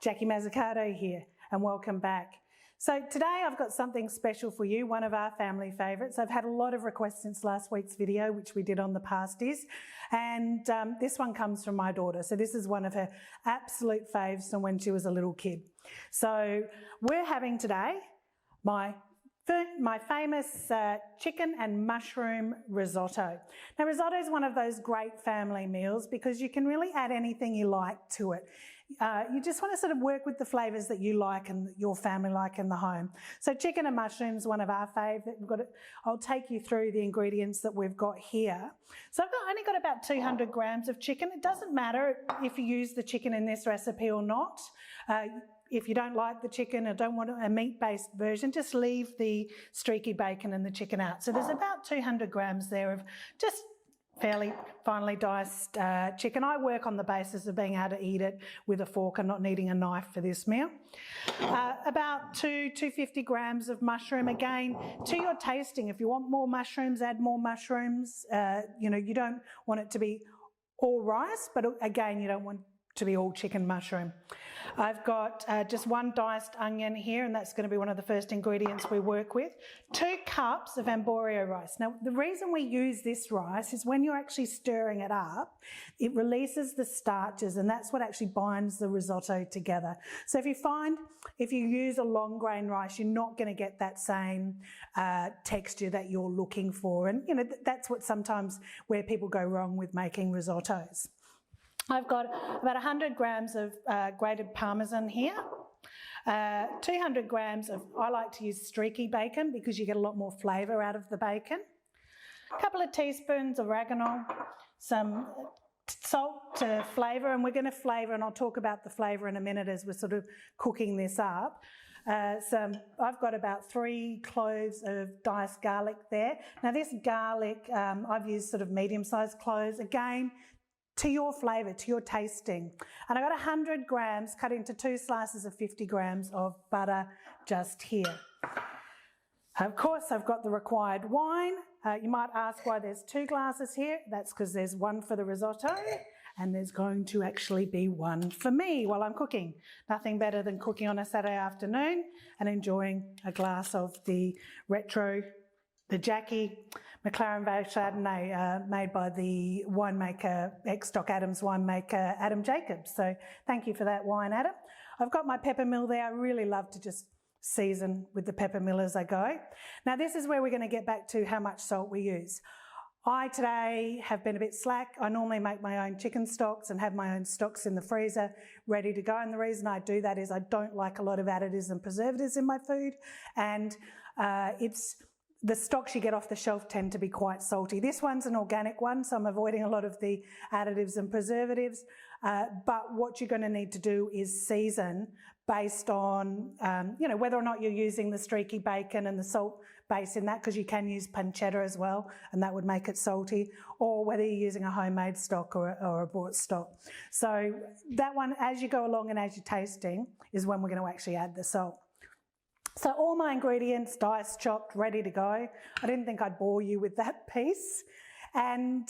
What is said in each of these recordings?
Jackie Mazzucato here, and welcome back. So today I've got something special for you, one of our family favourites. I've had a lot of requests since last week's video, which we did on the pasties, and this one comes from my daughter. So this is one of her absolute faves from when she was a little kid. So we're having today my famous chicken and mushroom risotto. Now, risotto is one of those great family meals because you can really add anything you like to it. You just want to sort of work with the flavours that you like and your family like in the home. So chicken and mushrooms, one of our favourite. I'll take you through the ingredients that we've got here. So I've only got about 200 grams of chicken. It doesn't matter if you use the chicken in this recipe or not. If you don't like the chicken or don't want a meat-based version, just leave the streaky bacon and the chicken out. So there's about 200 grams there of just fairly finely diced chicken. I work on the basis of being able to eat it with a fork and not needing a knife for this meal. About 250 grams of mushroom, again, to your tasting. If you want more mushrooms, add more mushrooms. You don't want it to be all rice, but again, you don't want to be all chicken mushroom. I've got just one diced onion here, and that's going to be one of the first ingredients we work with. 2 cups of Amborio rice. Now, the reason we use this rice is when you're actually stirring it up, it releases the starches, and that's what actually binds the risotto together. So if you use a long grain rice, you're not going to get that same texture that you're looking for. And, that's what sometimes where people go wrong with making risottos. I've got about 100 grams of grated Parmesan here, 200 grams of, I like to use streaky bacon because you get a lot more flavour out of the bacon, a couple of teaspoons of oregano, some salt to flavour, and we're going to flavour, and I'll talk about the flavour in a minute as we're sort of cooking this up. I've got about 3 cloves of diced garlic there. Now this garlic, I've used sort of medium-sized cloves, again, to your flavour, to your tasting. And I got 100 grams cut into 2 slices of 50 grams of butter just here. Of course, I've got the required wine. You might ask why there's 2 glasses here. That's because there's one for the risotto and there's going to actually be one for me while I'm cooking. Nothing better than cooking on a Saturday afternoon and enjoying a glass of the Jackie McLaren Vale Chardonnay made by the winemaker, ex-Doc Adams winemaker, Adam Jacobs. So thank you for that wine, Adam. I've got my pepper mill there. I really love to just season with the pepper mill as I go. Now this is where we're going to get back to how much salt we use. I today have been a bit slack. I normally make my own chicken stocks and have my own stocks in the freezer ready to go. And the reason I do that is I don't like a lot of additives and preservatives in my food. And the stocks you get off the shelf tend to be quite salty. This one's an organic one, so I'm avoiding a lot of the additives and preservatives. But what you're going to need to do is season based on, whether or not you're using the streaky bacon and the salt base in that, because you can use pancetta as well, and that would make it salty, or whether you're using a homemade stock or a bought stock. So that one, as you go along and as you're tasting, is when we're going to actually add the salt. So all my ingredients, diced, chopped, ready to go. I didn't think I'd bore you with that piece. And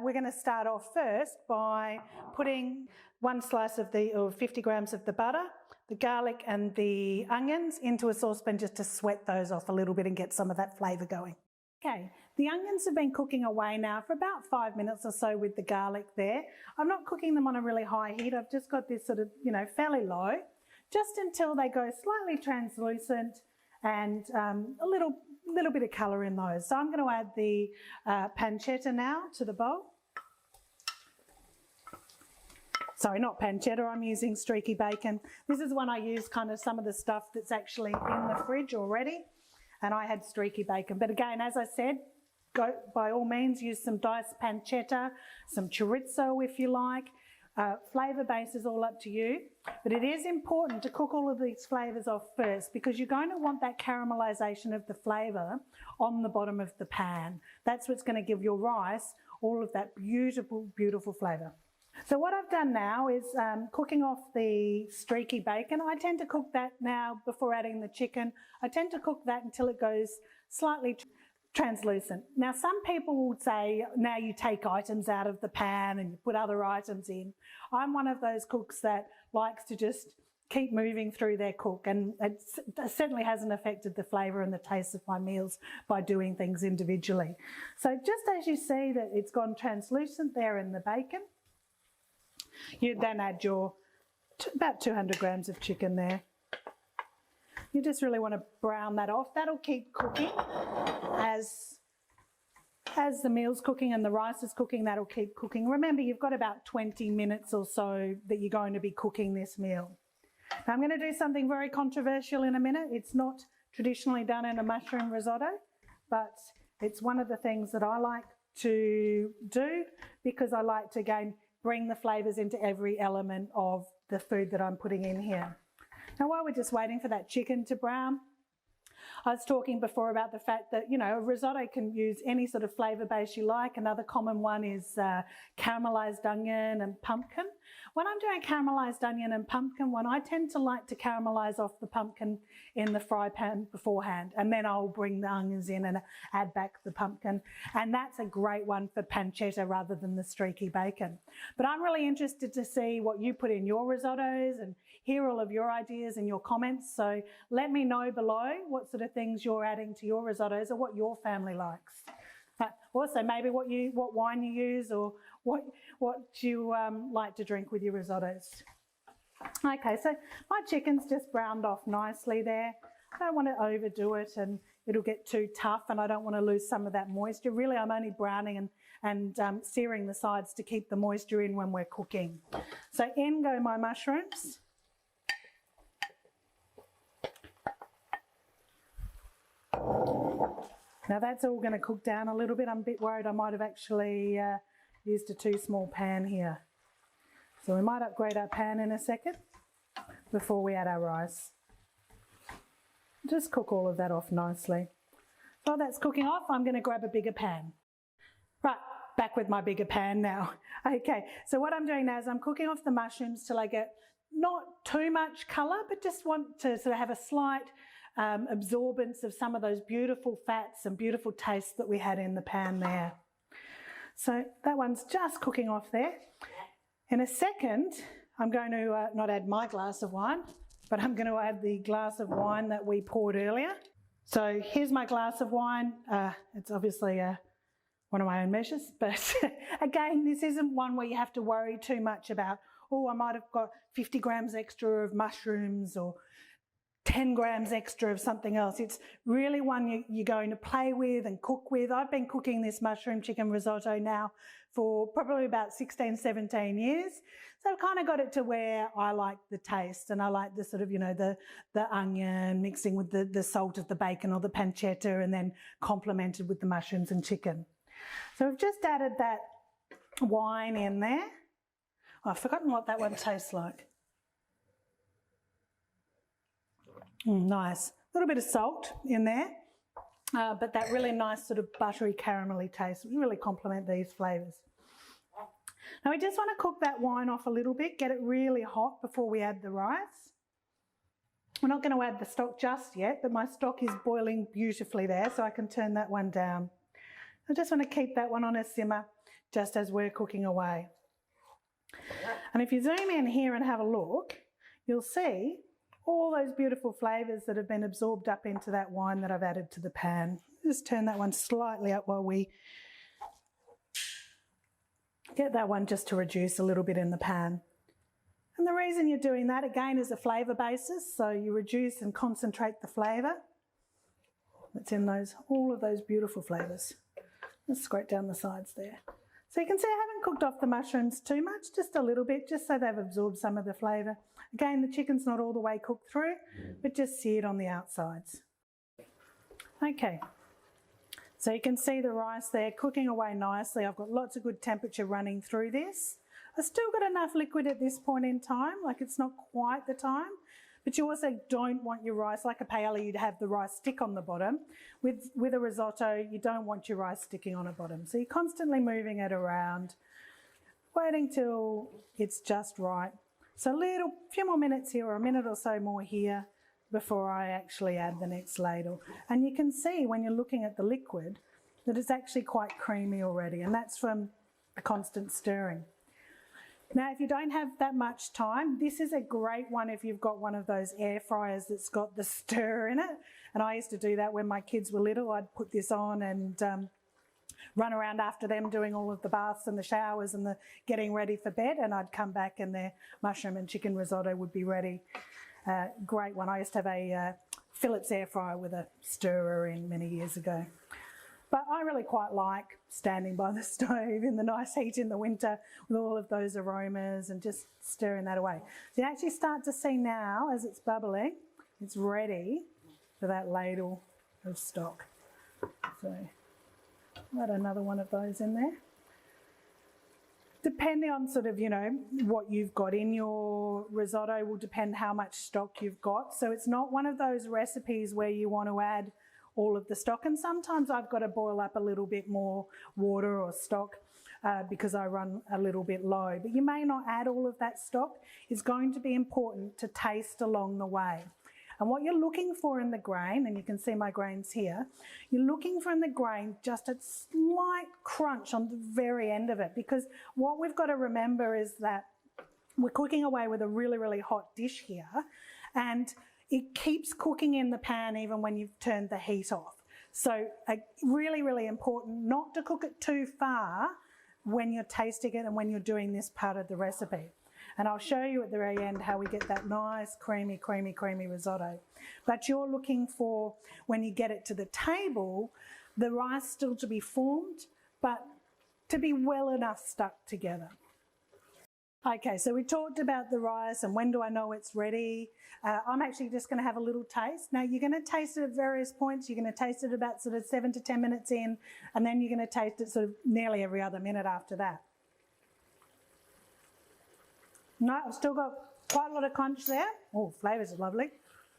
we're going to start off first by putting 1 slice of 50 grams of the butter, the garlic and the onions into a saucepan just to sweat those off a little bit and get some of that flavour going. Okay, the onions have been cooking away now for about 5 minutes or so with the garlic there. I'm not cooking them on a really high heat. I've just got this sort of, fairly low, just until they go slightly translucent and a little bit of colour in those. So I'm going to add the pancetta now to the bowl. Sorry, not pancetta, I'm using streaky bacon. This is one I use kind of some of the stuff that's actually in the fridge already, and I had streaky bacon. But again, as I said, by all means use some diced pancetta, some chorizo if you like. Flavour base is all up to you, but it is important to cook all of these flavours off first because you're going to want that caramelisation of the flavour on the bottom of the pan. That's what's going to give your rice all of that beautiful, beautiful flavour. So what I've done now is cooking off the streaky bacon. I tend to cook that now before adding the chicken. I tend to cook that until it goes slightly translucent. Now some people would say now you take items out of the pan and you put other items in. I'm one of those cooks that likes to just keep moving through their cook, and it certainly hasn't affected the flavour and the taste of my meals by doing things individually. So just as you see that it's gone translucent there in the bacon, you then add your about 200 grams of chicken there. You just really want to brown that off. That'll keep cooking as the meal's cooking and the rice is cooking, that'll keep cooking. Remember, you've got about 20 minutes or so that you're going to be cooking this meal. Now I'm going to do something very controversial in a minute. It's not traditionally done in a mushroom risotto, but it's one of the things that I like to do because I like to, again, bring the flavours into every element of the food that I'm putting in here. Now while we're just waiting for that chicken to brown, I was talking before about the fact that, you know, a risotto can use any sort of flavour base you like. Another common one is caramelised onion and pumpkin. When I'm doing caramelised onion and pumpkin one, I tend to like to caramelise off the pumpkin in the fry pan beforehand, and then I'll bring the onions in and add back the pumpkin. And that's a great one for pancetta rather than the streaky bacon. But I'm really interested to see what you put in your risottos and hear all of your ideas and your comments. So let me know below what sort of things you're adding to your risottos or what your family likes. Also maybe what wine you use or what you like to drink with your risottos. Okay, so my chicken's just browned off nicely there. I don't want to overdo it and it'll get too tough, and I don't want to lose some of that moisture. Really, I'm only browning and searing the sides to keep the moisture in when we're cooking. So in go my mushrooms. Now that's all going to cook down a little bit. I'm a bit worried I might have actually used a too small pan here. So we might upgrade our pan in a second before we add our rice. Just cook all of that off nicely. While that's cooking off, I'm going to grab a bigger pan. Right, back with my bigger pan now. Okay, so what I'm doing now is I'm cooking off the mushrooms till I get not too much colour, but just want to sort of have a slight absorbance of some of those beautiful fats and beautiful tastes that we had in the pan there. So that one's just cooking off there. In a second, I'm going to not add my glass of wine, but I'm going to add the glass of wine that we poured earlier. So here's my glass of wine. It's obviously one of my own measures, but again, this isn't one where you have to worry too much about, oh, I might have got 50 grams extra of mushrooms or 10 grams extra of something else. It's really one you're going to play with and cook with. I've been cooking this mushroom chicken risotto now for probably about 16, 17 years. So I've kind of got it to where I like the taste, and I like the sort of, you know, the onion mixing with the salt of the bacon or the pancetta, and then complemented with the mushrooms and chicken. So we've just added that wine in there. Oh, I've forgotten what that one tastes like. Nice. A little bit of salt in there, but that really nice sort of buttery caramelly taste will really complement these flavours. Now we just want to cook that wine off a little bit, get it really hot before we add the rice. We're not going to add the stock just yet, but my stock is boiling beautifully there, so I can turn that one down. I just want to keep that one on a simmer just as we're cooking away. And if you zoom in here and have a look, you'll see all those beautiful flavours that have been absorbed up into that wine that I've added to the pan. Just turn that one slightly up while we get that one just to reduce a little bit in the pan. And the reason you're doing that, again, is a flavour basis, so you reduce and concentrate the flavour that's in all of those beautiful flavours. Let's scrape down the sides there. So you can see I haven't cooked off the mushrooms too much, just a little bit, just so they've absorbed some of the flavour. Again, the chicken's not all the way cooked through, but just seared on the outsides. Okay, so you can see the rice there cooking away nicely. I've got lots of good temperature running through this. I've still got enough liquid at this point in time, like it's not quite the time, but you also don't want your rice, like a paella, you'd have the rice stick on the bottom. With a risotto, you don't want your rice sticking on a bottom. So you're constantly moving it around, waiting till it's just right. So a few more minutes here, or a minute or so more here, before I actually add the next ladle. And you can see when you're looking at the liquid that it's actually quite creamy already, and that's from the constant stirring. Now, if you don't have that much time, this is a great one if you've got one of those air fryers that's got the stir in it. And I used to do that when my kids were little. I'd put this on and run around after them doing all of the baths and the showers and the getting ready for bed, and I'd come back and their mushroom and chicken risotto would be ready. Great one. I used to have a Philips air fryer with a stirrer in many years ago. But I really quite like standing by the stove in the nice heat in the winter with all of those aromas and just stirring that away. So you actually start to see now, as it's bubbling, it's ready for that ladle of stock. So add another one of those in there. Depending on sort of, you know, what you've got in your risotto will depend how much stock you've got. So it's not one of those recipes where you want to add all of the stock, and sometimes I've got to boil up a little bit more water or stock because I run a little bit low, but you may not add all of that stock. It's going to be important to taste along the way. And what you're looking for in the grain, and you can see my grains here, you're looking for in the grain just a slight crunch on the very end of it, because what we've got to remember is that we're cooking away with a really, really hot dish here, and it keeps cooking in the pan even when you've turned the heat off. So really, really important not to cook it too far when you're tasting it and when you're doing this part of the recipe. And I'll show you at the very end how we get that nice creamy, creamy, creamy risotto. But you're looking for, when you get it to the table, the rice still to be formed, but to be well enough stuck together. Okay, so we talked about the rice and when do I know it's ready. I'm actually just going to have a little taste. Now you're going to taste it at various points. You're going to taste it about sort of 7 to 10 minutes in, and then you're going to taste it sort of nearly every other minute after that. No, I've still got quite a lot of crunch there. Oh, flavours are lovely.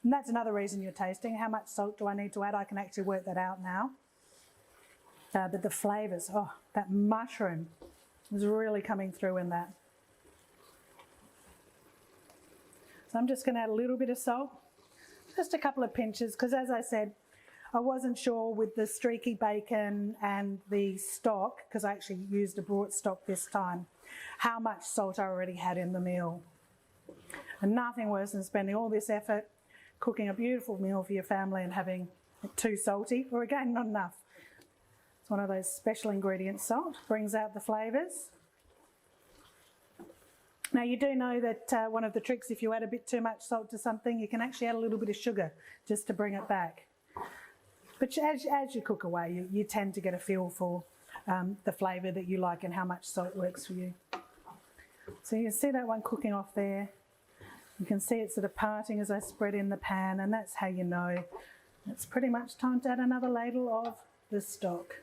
And that's another reason you're tasting. How much salt do I need to add? I can actually work that out now. But the flavours, oh, that mushroom is really coming through in that. So I'm just going to add a little bit of salt, just a couple of pinches, because as I said, I wasn't sure with the streaky bacon and the stock, because I actually used a brought stock this time, how much salt I already had in the meal. And nothing worse than spending all this effort cooking a beautiful meal for your family and having it too salty, or again, not enough. It's one of those special ingredients, salt, brings out the flavours. Now you do know that one of the tricks, if you add a bit too much salt to something, you can actually add a little bit of sugar just to bring it back. But as you cook away, you tend to get a feel for the flavour that you like and how much salt works for you. So you can see that one cooking off there. You can see it sort of parting as I spread in the pan, and that's how you know it's pretty much time to add another ladle of the stock.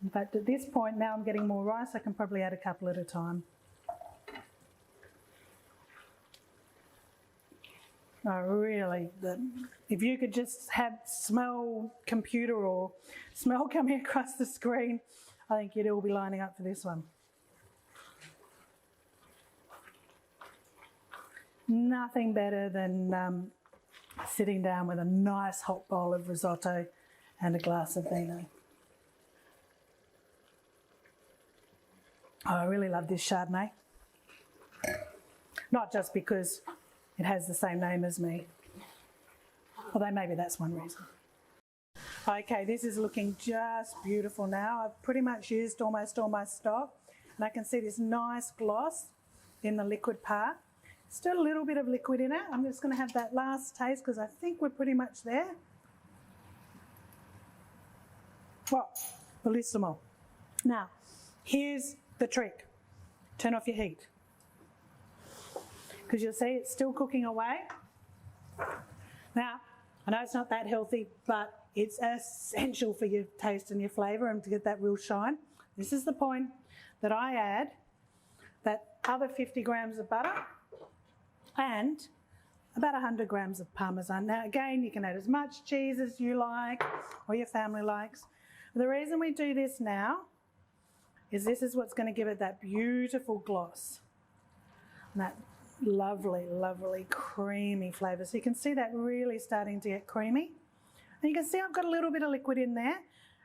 In fact, at this point, now I'm getting more rice, I can probably add a couple at a time. Oh, really, if you could just have smell computer or smell coming across the screen, I think you'd all be lining up for this one. Nothing better than sitting down with a nice hot bowl of risotto and a glass of vino. Oh, I really love this Chardonnay. Not just because it has the same name as me, although maybe that's one reason. Okay, this is looking just beautiful now. I've pretty much used almost all my stock, and I can see this nice gloss in the liquid part. Still a little bit of liquid in it. I'm just going to have that last taste because I think we're pretty much there. Well, bellissimo. Now, here's the trick. Turn off your heat, because you'll see it's still cooking away. Now, I know it's not that healthy, but it's essential for your taste and your flavour and to get that real shine. This is the point that I add that other 50 grams of butter and about 100 grams of Parmesan. Now again, you can add as much cheese as you like or your family likes. The reason we do this now is this is what's going to give it that beautiful gloss. And that lovely, lovely creamy flavour. So you can see that really starting to get creamy. And you can see I've got a little bit of liquid in there,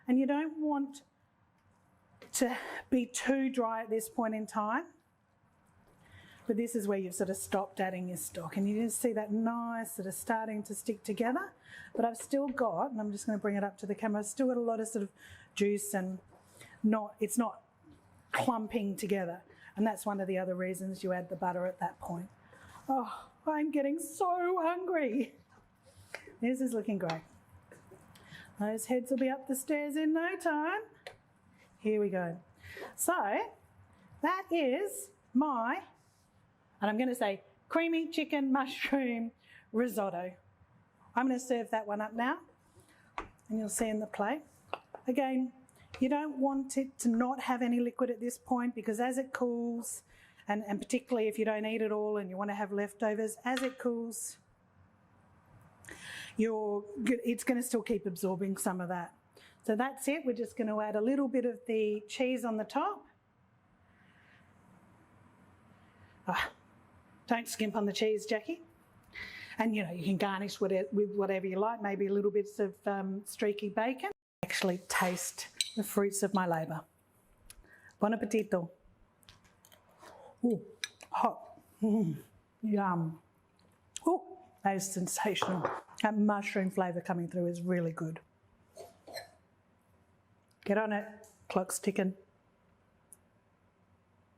and you don't want to be too dry at this point in time. But this is where you've sort of stopped adding your stock, and you can see that nice sort of starting to stick together. But I've still got, and I'm just going to bring it up to the camera, I've still got a lot of sort of juice, and it's not clumping together. And that's one of the other reasons you add the butter at that point. Oh, I'm getting so hungry. This is looking great. Those heads will be up the stairs in no time. Here we go. So that is my, and I'm going to say, creamy chicken mushroom risotto. I'm going to serve that one up now, and you'll see in the plate. Again, you don't want it to not have any liquid at this point, because as it cools, and particularly if you don't eat it all and you want to have leftovers, as it cools, it's going to still keep absorbing some of that. So that's it. We're just going to add a little bit of the cheese on the top. Don't skimp on the cheese, Jackie. And you can garnish with whatever you like, maybe a little bits of streaky bacon. Actually taste the fruits of my labour. Buon appetito. Ooh, hot. Yum. Ooh, that is sensational. That mushroom flavour coming through is really good. Get on it, clock's ticking.